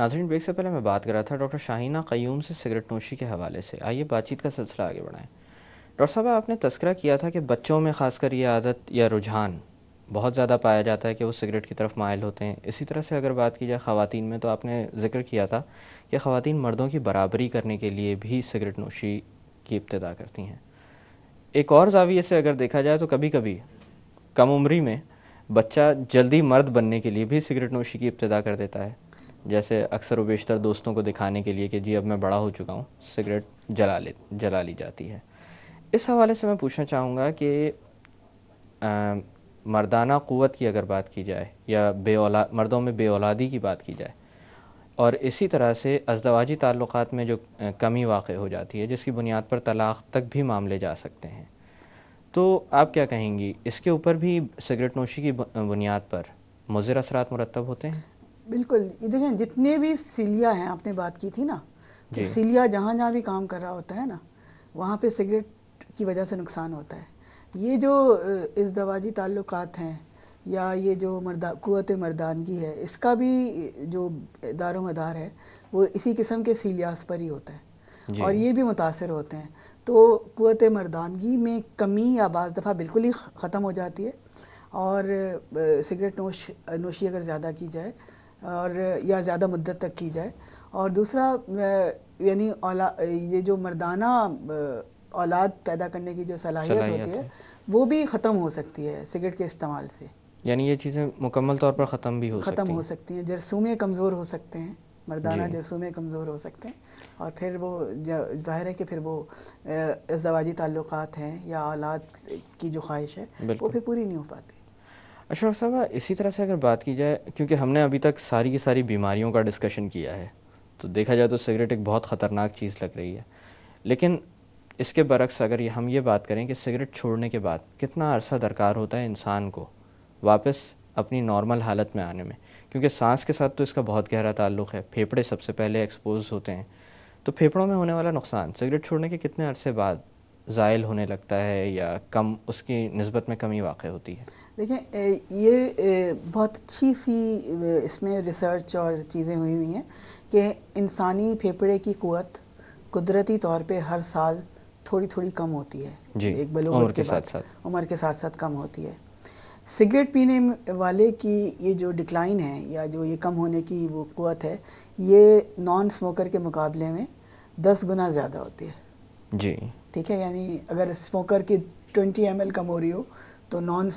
ناظرین، بریک سے پہلے میں بات کر رہا تھا ڈاکٹر شاہینہ قیوم سے سگریٹ نوشی کے حوالے سے. آئیے بات چیت کا سلسلہ آگے بڑھائیں. ڈاکٹر صاحب، آپ نے تذکرہ کیا تھا کہ بچوں میں خاص کر یہ عادت یا رجحان بہت زیادہ پایا جاتا ہے کہ وہ سگریٹ کی طرف مائل ہوتے ہیں. اسی طرح سے اگر بات کی جائے خواتین میں، تو آپ نے ذکر کیا تھا کہ خواتین مردوں کی برابری کرنے کے لیے بھی سگریٹ نوشی کی ابتدا کرتی ہیں. ایک اور زاویے سے اگر دیکھا جائے تو کبھی کبھی کم عمری میں بچہ جلدی مرد بننے کے لیے بھی سگریٹ نوشی کی ابتدا کر دیتا ہے، جیسے اکثر و بیشتر دوستوں کو دکھانے کے لیے کہ جی اب میں بڑا ہو چکا ہوں، سگریٹ جلا لی جاتی ہے. اس حوالے سے میں پوچھنا چاہوں گا کہ مردانہ قوت کی اگر بات کی جائے یا مردوں میں بے اولادی کی بات کی جائے، اور اسی طرح سے ازدواجی تعلقات میں جو کمی واقع ہو جاتی ہے جس کی بنیاد پر طلاق تک بھی معاملے جا سکتے ہیں، تو آپ کیا کہیں گی؟ اس کے اوپر بھی سگریٹ نوشی کی بنیاد پر مضر اثرات مرتب ہوتے ہیں؟ بالکل. یہ دیکھیں، جتنے بھی سیلیا ہیں، آپ نے بات کی تھی نا، تو سیلیا جہاں جہاں بھی کام کر رہا ہوتا ہے نا، وہاں پہ سگریٹ کی وجہ سے نقصان ہوتا ہے. یہ جو ازدواجی تعلقات ہیں یا یہ جو قوت مردانگی ہے، اس کا بھی جو دار و مدار ہے وہ اسی قسم کے سیلیاس پر ہی ہوتا ہے، اور یہ بھی متاثر ہوتے ہیں. تو قوت مردانگی میں کمی یا بعض دفعہ بالکل ہی ختم ہو جاتی ہے، اور سگریٹ نوشی اگر زیادہ کی جائے اور یا زیادہ مدت تک کی جائے. اور دوسرا یعنی یہ جو مردانہ اولاد پیدا کرنے کی جو صلاحیت ہوتی ہے وہ بھی ختم ہو سکتی ہے سگریٹ کے استعمال سے. یعنی یہ چیزیں مکمل طور پر ختم بھی ہو سکتی ہیں. جرثومے کمزور ہو سکتے ہیں، مردانہ جرثومے کمزور ہو سکتے ہیں، اور پھر وہ ظاہر ہے کہ پھر وہ ازدواجی تعلقات ہیں یا اولاد کی جو خواہش ہے وہ پھر پوری نہیں ہو پاتی. اشرف صاحب، اسی طرح سے اگر بات کی جائے، کیونکہ ہم نے ابھی تک ساری کی ساری بیماریوں کا ڈسکشن کیا ہے، تو دیکھا جائے تو سگریٹ ایک بہت خطرناک چیز لگ رہی ہے، لیکن اس کے برعکس اگر ہم یہ بات کریں کہ سگریٹ چھوڑنے کے بعد کتنا عرصہ درکار ہوتا ہے انسان کو واپس اپنی نارمل حالت میں آنے میں، کیونکہ سانس کے ساتھ تو اس کا بہت گہرا تعلق ہے. پھیپھڑے سب سے پہلے ایکسپوز ہوتے ہیں، تو پھیپھڑوں میں ہونے والا نقصان سگریٹ چھوڑنے کے کتنے عرصے بعد زائل ہونے لگتا ہے یا کم، اس کی نسبت میں کمی واقع ہوتی ہے؟ دیکھیں، یہ بہت اچھی سی اس میں ریسرچ اور چیزیں ہوئی ہیں کہ انسانی پھیپھڑے کی قوت قدرتی طور پہ ہر سال تھوڑی تھوڑی کم ہوتی ہے. ایک بلوغت کے بعد عمر کے ساتھ ساتھ کم ہوتی ہے. سگریٹ پینے والے کی یہ جو ڈکلائن ہے یا جو یہ کم ہونے کی وہ قوت ہے، یہ نان سموکر کے مقابلے میں 10 گنا زیادہ ہوتی ہے. جی ٹھیک ہے، یعنی اگر اسموکر کی 20 ml کم ہو رہی ہو تو نان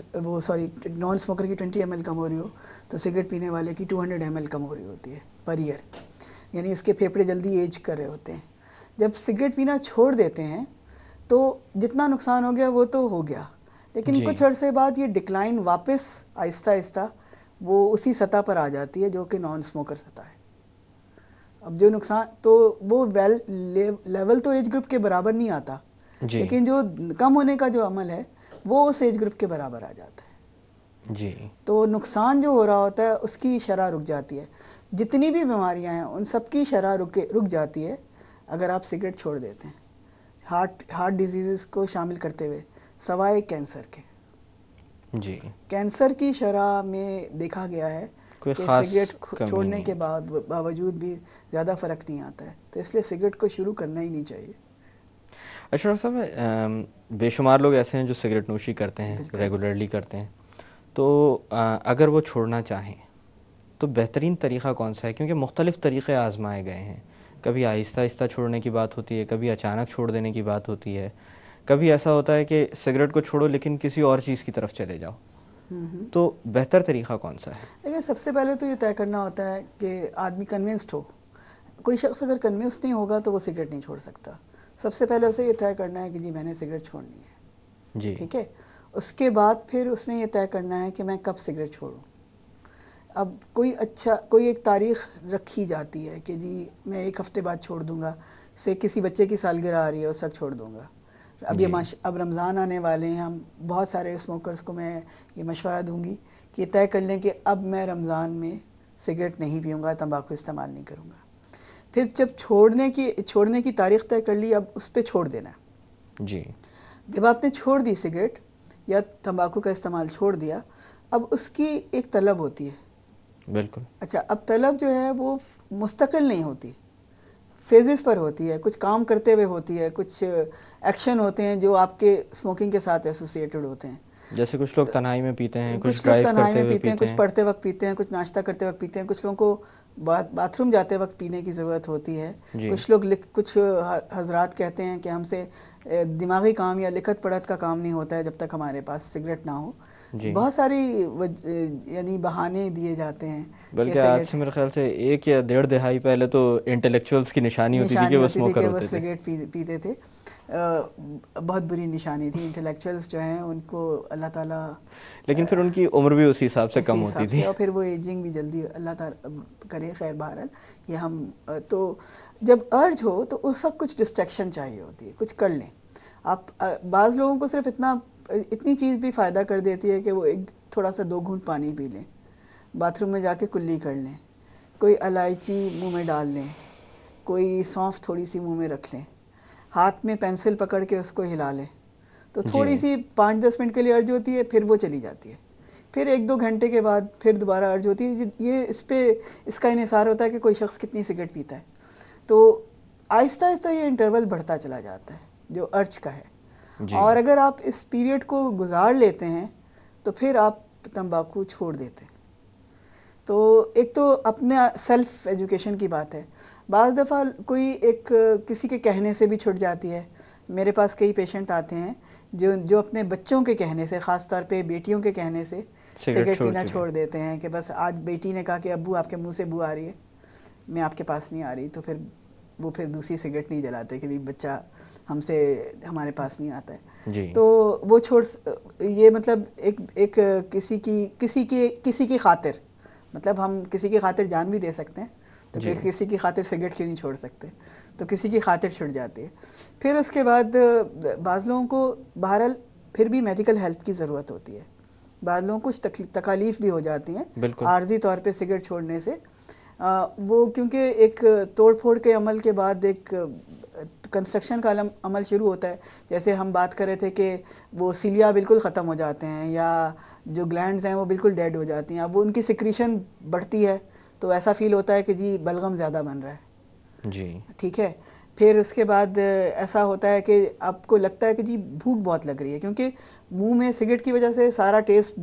اسموکر کی 20 ml کم ہو رہی ہو تو سگریٹ پینے والے کی 200 ml کم ہو رہی ہوتی ہے پر ایئر. یعنی اس کے پھیپھڑے جلدی ایج کر رہے ہوتے ہیں. جب سگریٹ پینا چھوڑ دیتے ہیں تو جتنا نقصان ہو گیا وہ تو ہو گیا، لیکن کچھ عرصے بعد یہ ڈکلائن واپس آہستہ آہستہ وہ اسی سطح پر آ جاتی ہے جو کہ نان اسموکر سطح ہے. اب جو نقصان تو وہ لیول تو ایج گروپ کے برابر نہیں آتا، لیکن جو کم ہونے کا جو عمل ہے وہ اس ایج گروپ کے برابر آ جاتا ہے. جی، تو نقصان جو ہو رہا ہوتا ہے اس کی شرح رک جاتی ہے. جتنی بھی بیماریاں ہیں ان سب کی شرح رک جاتی ہے اگر آپ سگریٹ چھوڑ دیتے ہیں، ہارٹ ڈیزیزز کو شامل کرتے ہوئے، سوائے کینسر کے. جی، کینسر کی شرح میں دیکھا گیا ہے کہ سگریٹ چھوڑنے کے باوجود بھی زیادہ فرق نہیں آتا ہے. تو اس لیے سگریٹ کو شروع کرنا ہی نہیں چاہیے. اشرف صاحب، بے شمار لوگ ایسے ہیں جو سگریٹ نوشی کرتے ہیں، ریگولرلی کرتے ہیں، تو اگر وہ چھوڑنا چاہیں تو بہترین طریقہ کون سا ہے؟ کیونکہ مختلف طریقے آزمائے گئے ہیں. کبھی آہستہ آہستہ چھوڑنے کی بات ہوتی ہے، کبھی اچانک چھوڑ دینے کی بات ہوتی ہے، کبھی ایسا ہوتا ہے کہ سگریٹ کو چھوڑو لیکن کسی اور چیز کی طرف چلے جاؤ. تو بہتر طریقہ کون سا ہے؟ دیکھیں، سب سے پہلے تو یہ طے کرنا ہوتا ہے کہ آدمی کنونسڈ ہو. کوئی شخص اگر کنونسڈ نہیں ہوگا تو وہ سگریٹ نہیں چھوڑ سکتا. سب سے پہلے اسے یہ طے کرنا ہے کہ جی میں نے سگریٹ چھوڑنی ہے. جی، ٹھیک ہے. اس کے بعد پھر اس نے یہ طے کرنا ہے کہ میں کب سگریٹ چھوڑوں. اب کوئی ایک تاریخ رکھی جاتی ہے کہ جی میں 1 ہفتے بعد چھوڑ دوں گا، سے کسی بچے کی سالگرہ آ رہی ہے اس وقت چھوڑ دوں گا. اب رمضان آنے والے ہیں، ہم بہت سارے اسموکرز کو میں یہ مشورہ دوں گی کہ یہ طے کر لیں کہ اب میں رمضان میں سگریٹ نہیں پیوں گا، تمباکو استعمال نہیں کروں گا. پھر جب چھوڑنے کی تاریخ طے کر لی، اب اس پہ چھوڑ دینا ہے. جی، جب آپ نے چھوڑ دی سگریٹ یا تمباکو کا استعمال چھوڑ دیا، اب اس کی ایک طلب ہوتی ہے بالکل. اچھا اب طلب جو ہے وہ مستقل نہیں ہوتی، فیزز پر ہوتی ہے، کچھ کام کرتے ہوئے ہوتی ہے، کچھ ایکشن ہوتے ہیں جو آپ کے اسموکنگ کے ساتھ ایسوسیٹڈ ہوتے ہیں. جیسے کچھ لوگ تنہائی میں پیتے ہیں، کچھ لوگ ڈرائیو تنہائی کرتے میں ہوئے پیتے ہیں، کچھ پڑھتے وقت پیتے ہیں، کچھ ناشتہ کرتے وقت پیتے ہیں، کچھ لوگوں کو باتھ روم جاتے وقت پینے کی ضرورت ہوتی ہے. جی. کچھ لوگ کچھ حضرات کہتے ہیں کہ ہم سے دماغی کام یا لکھت پڑھت کا کام نہیں ہوتا ہے جب تک ہمارے پاس سگریٹ نہ ہو. جی. بہت ساری یعنی بہانے دیے جاتے ہیں. بلکہ آج سے میرے خیال سے 1 یا 1.5 دہائی پہلے تو انٹلیکچوئلس کی نشانی ہوتی تھی کہ وہ اسموکر ہوتے تھے. سگریٹ پیتے تھے. بہت بری نشانی تھی. انٹلیکچوئلس جو ہیں ان کو اللہ تعالیٰ، لیکن پھر ان کی عمر بھی اسی حساب سے کم ہوتی تھی، اور پھر وہ ایجنگ بھی جلدی اللہ تعالیٰ کرے. خیر بہرحال یہ ہم تو جب ارج ہو تو اس وقت کچھ ڈسٹریکشن چاہیے ہوتی ہے، کچھ کر لیں آپ. بعض لوگوں کو صرف اتنی چیز بھی فائدہ کر دیتی ہے کہ وہ تھوڑا سا 2 گھونٹ پانی پی لیں، باتھ روم میں جا کے کلی کر لیں، کوئی الائچی منہ میں ڈال لیں، کوئی سونف تھوڑی سی منہ میں رکھ لیں، ہاتھ میں پینسل پکڑ کے اس کو ہلا لیں تو تھوڑی سی 5-10 منٹ کے لیے ارج ہوتی ہے، پھر وہ چلی جاتی ہے. پھر 1-2 گھنٹے کے بعد پھر دوبارہ ارج ہوتی ہے. یہ اس کا انحصار ہوتا ہے کہ کوئی شخص کتنی سگریٹ پیتا ہے. تو آہستہ آہستہ یہ انٹرول بڑھتا چلا جاتا ہے جو ارج کا ہے. اور اگر آپ اس پیریڈ کو گزار لیتے ہیں تو پھر آپ تمباکو چھوڑ دیتے ہیں. تو ایک تو اپنے سیلف ایجوکیشن کی بات ہے. بعض دفعہ کوئی کسی کے کہنے سے بھی چھٹ جاتی ہے. میرے پاس کئی پیشنٹ آتے ہیں جو اپنے بچوں کے کہنے سے، خاص طور پہ بیٹیوں کے کہنے سے سگریٹ پینا چھوڑ دیتے ہیں کہ بس آج بیٹی نے کہا کہ ابو آپ کے منہ سے بو آ رہی ہے، میں آپ کے پاس نہیں آ رہی، تو پھر وہ دوسری سگریٹ نہیں جلاتے کہ بچہ ہمارے پاس نہیں آتا ہے. تو وہ یہ مطلب ایک کسی کی خاطر، مطلب ہم کسی کی خاطر جان بھی دے سکتے ہیں تو کسی کی خاطر سگریٹ کیوں نہیں چھوڑ سکتے. تو کسی کی خاطر چھٹ جاتی ہے. پھر اس کے بعد بعض لوگوں کو بہرحال پھر بھی میڈیکل ہیلپ کی ضرورت ہوتی ہے. بعض لوگوں کو کچھ تکالیف بھی ہو جاتی ہیں عارضی طور پہ سگریٹ چھوڑنے سے. وہ کیونکہ ایک توڑ پھوڑ کے عمل کے بعد ایک کنسٹرکشن کا عمل شروع ہوتا ہے. جیسے ہم بات کر رہے تھے کہ وہ سیلیا بالکل ختم ہو جاتے ہیں یا جو گلینڈز ہیں وہ بالکل ڈیڈ ہو جاتی ہیں. اب وہ ان کی سیکریشن بڑھتی ہے تو ایسا فیل ہوتا ہے کہ جی بلغم زیادہ بن رہا ہے. جی ٹھیک ہے. پھر اس کے بعد ایسا ہوتا ہے کہ آپ کو لگتا ہے کہ جی بھوک بہت لگ رہی ہے، کیونکہ منہ میں سگریٹ کی وجہ سے سارا ٹیسٹ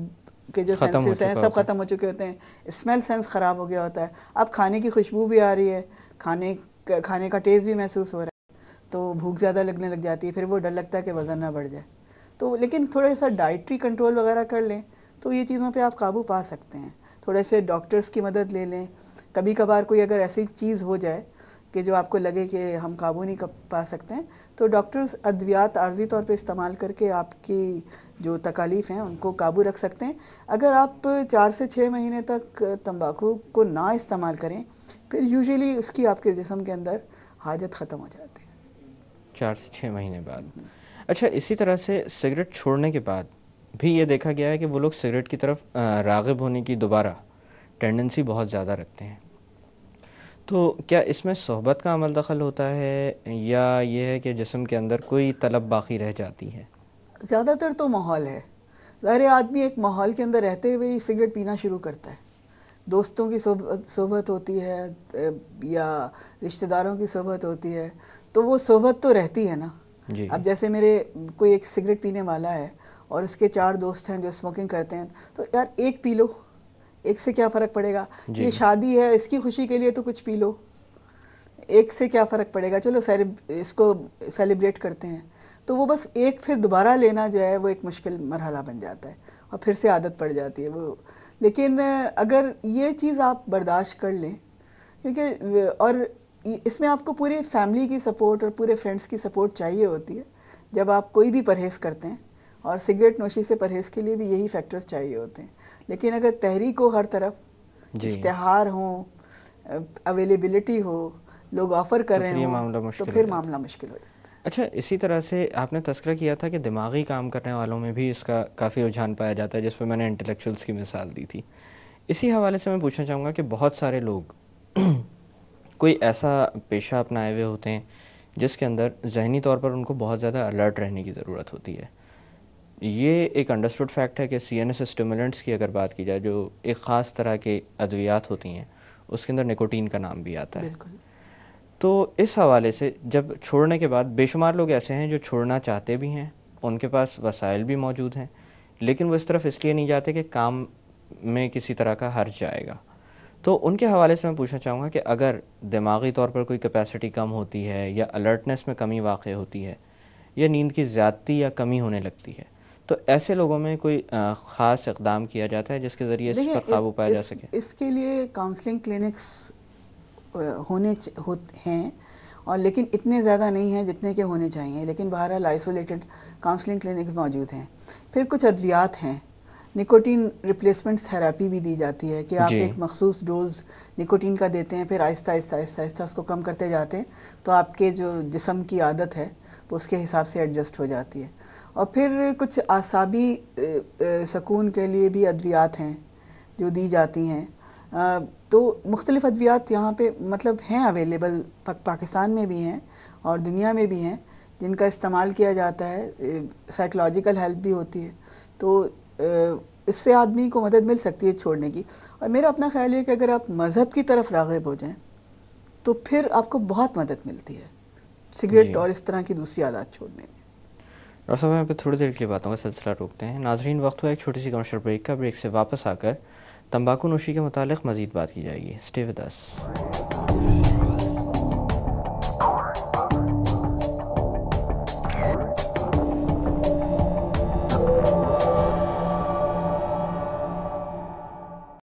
کے جو سینسز ہیں سب ختم ہو چکے ہوتے ہیں. اسمیل سینس خراب ہو گیا ہوتا ہے. اب کھانے کی خوشبو بھی آ رہی ہے، کھانے کا ٹیسٹ بھی محسوس ہو رہا ہے، تو بھوک زیادہ لگنے لگ جاتی ہے. پھر وہ ڈر لگتا ہے کہ وزن نہ بڑھ جائے. تو لیکن تھوڑا سا ڈائٹری کنٹرول وغیرہ کر لیں تو یہ چیزوں پہ آپ قابو پا سکتے ہیں. تھوڑے سے ڈاکٹرز کی مدد لے لیں. کبھی کبھار کوئی اگر ایسی چیز ہو جائے کہ جو آپ کو لگے کہ ہم قابو نہیں پا سکتے ہیں تو ڈاکٹرز ادویات عارضی طور پہ استعمال کر کے آپ کی جو تکالیف ہیں ان کو قابو رکھ سکتے ہیں. اگر آپ 4 سے 6 مہینے تک تمباکو کو نہ استعمال کریں پھر یوزیلی اس کی آپ کے جسم کے اندر حاجت ختم ہو جاتی ہے 4 سے 6 مہینے بعد. اچھا اسی طرح سے سگریٹ چھوڑنے کے بعد بھی یہ دیکھا گیا ہے کہ وہ لوگ سگریٹ کی طرف راغب ہونے کی دوبارہ ٹینڈنسی بہت زیادہ رکھتے ہیں. تو کیا اس میں صحبت کا عمل دخل ہوتا ہے یا یہ ہے کہ جسم کے اندر کوئی طلب باقی رہ جاتی ہے؟ زیادہ تر تو ماحول ہے. ظاہر آدمی ایک ماحول کے اندر رہتے ہوئے ہی سگریٹ پینا شروع کرتا ہے. دوستوں کی صحبت ہوتی ہے یا رشتہ داروں کی صحبت ہوتی ہے تو وہ صحبت تو رہتی ہے نا. اب جیسے میرے کوئی ایک سگریٹ پینے والا ہے اور اس کے 4 دوست ہیں جو اسموکنگ کرتے ہیں تو یار ایک پی لو، ایک سے کیا فرق پڑے گا. یہ شادی ہے، اس کی خوشی کے لیے تو کچھ پی لو، ایک سے کیا فرق پڑے گا، چلو اس کو سیلیبریٹ کرتے ہیں. تو وہ بس ایک پھر دوبارہ لینا جو ہے وہ ایک مشکل مرحلہ بن جاتا ہے اور پھر سے عادت پڑ جاتی ہے وہ. لیکن اگر یہ چیز آپ برداشت کر لیں، کیونکہ اور اس میں آپ کو پورے فیملی کی سپورٹ اور پورے فرینڈس کی سپورٹ چاہیے ہوتی ہے جب آپ کوئی بھی پرہیز کرتے ہیں، اور سگریٹ نوشی سے پرہیز کے لیے بھی یہی فیکٹرز چاہیے ہوتے ہیں. لیکن اگر تحریک ہو ہر طرف، اشتہار ہوں، اویلیبلٹی ہو، لوگ آفر کر رہے ہوں تو پھر معاملہ مشکل ہو جاتا ہے. اچھا اسی طرح سے آپ نے تذکرہ کیا تھا کہ دماغی کام کرنے والوں میں بھی اس کا کافی رجحان پایا جاتا ہے، جس پہ میں نے انٹلیکچوئلس کی مثال دی تھی. اسی حوالے سے میں پوچھنا چاہوں گا کہ بہت سارے لوگ کوئی ایسا پیشہ اپنائے ہوئے ہوتے ہیں جس کے اندر ذہنی طور پر ان کو بہت زیادہ الرٹ رہنے کی ضرورت ہوتی ہے. یہ ایک انڈرسٹوڈ فیکٹ ہے کہ سی این ایس اسٹیمولنٹس کی اگر بات کی جائے جو ایک خاص طرح کے ادویات ہوتی ہیں اس کے اندر نکوٹین کا نام بھی آتا ہے. بالکل. تو اس حوالے سے جب چھوڑنے کے بعد بے شمار لوگ ایسے ہیں جو چھوڑنا چاہتے بھی ہیں, ان کے پاس وسائل بھی موجود ہیں, لیکن وہ اس طرف اس لیے نہیں جاتے کہ کام میں کسی طرح کا حرج جائے گا. تو ان کے حوالے سے میں پوچھنا چاہوں گا کہ اگر دماغی طور پر کوئی کیپیسٹی کم ہوتی ہے یا الرٹنس میں کمی واقع ہوتی ہے یا نیند کی زیادتی یا کمی ہونے لگتی ہے, تو ایسے لوگوں میں کوئی خاص اقدام کیا جاتا ہے جس کے ذریعے اس پر قابو پایا جا سکے؟ اس کے لیے کاؤنسلنگ کلینکس ہیں, اور لیکن اتنے زیادہ نہیں ہیں جتنے کہ ہونے چاہیے, لیکن بہرحال آئسولیٹڈ کاؤنسلنگ کلینکس موجود ہیں. پھر کچھ ادویات ہیں, نکوٹین ریپلیسمنٹ تھراپی بھی دی جاتی ہے کہ آپ ایک مخصوص ڈوز نکوٹین کا دیتے ہیں, پھر آہستہ آہستہ آہستہ آہستہ اس کو کم کرتے جاتے ہیں, تو آپ کے جو جسم کی عادت ہے وہ اس کے حساب سے ایڈجسٹ ہو جاتی ہے. اور پھر کچھ اعصابی سکون کے لیے بھی ادویات ہیں جو دی جاتی ہیں. تو مختلف ادویات یہاں پہ مطلب ہیں اویلیبل, پاکستان میں بھی ہیں اور دنیا میں بھی ہیں, جن کا استعمال کیا جاتا ہے. سائیکولوجیکل ہیلپ بھی ہوتی ہے, تو اس سے آدمی کو مدد مل سکتی ہے چھوڑنے کی. اور میرا اپنا خیال ہے کہ اگر آپ مذہب کی طرف راغب ہو جائیں تو پھر آپ کو بہت مدد ملتی ہے سگریٹ اور اس طرح کی دوسری عادات چھوڑنے میں. ڈاکٹر صاحب یہاں پہ تھوڑی دیر کے لیے باتوں کا سلسلہ روکتے ہیں. ناظرین, وقت ہوا ایک چھوٹی سی کمرشل بریک کا. بریک سے واپس آ کر تمباکو نوشی کے متعلق مزید بات کی جائے گی. Stay with us.